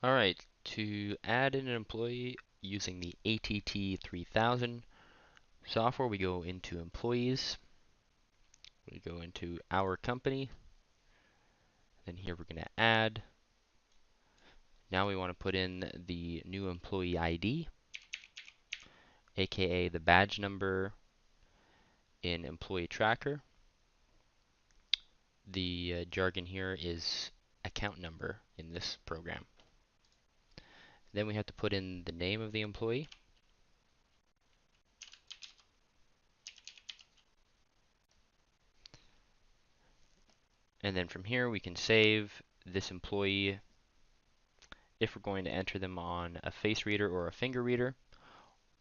Alright, to add in an employee using the ATT 3000 software, we go into Employees, we go into Our Company, then here we're going to add. Now we want to put in the new employee ID, aka the badge number in Employee Tracker. The jargon here is account number in this program. Then we have to put in the name of the employee. And then from here we can save this employee if we're going to enter them on a face reader or a finger reader.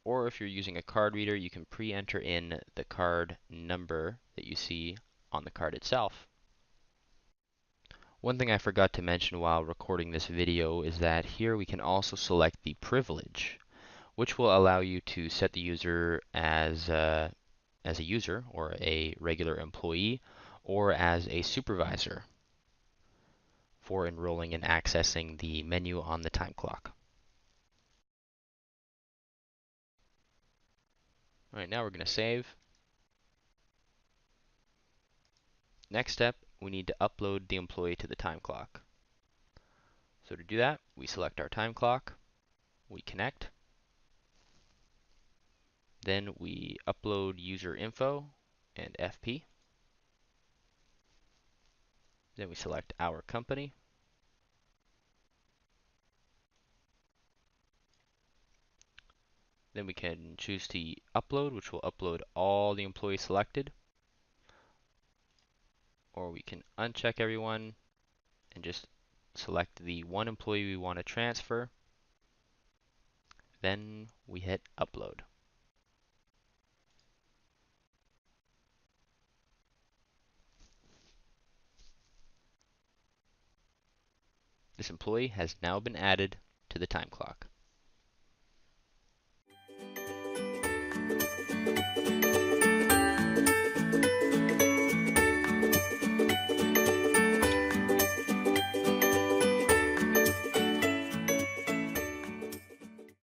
Or if you're using a card reader, you can pre-enter in the card number that you see on the card itself. One thing I forgot to mention while recording this video is that here we can also select the privilege, which will allow you to set the user as a user or a regular employee or as a supervisor for enrolling and accessing the menu on the time clock. All right, now we're going to save. Next step, we need to upload the employee to the time clock. So to do that, we select our time clock, we connect, then we upload user info and FP. Then we select our company. Then we can choose to upload, which will upload all the employees selected. Or we can uncheck everyone and just select the one employee we want to transfer. Then we hit upload. This employee has now been added to the time clock.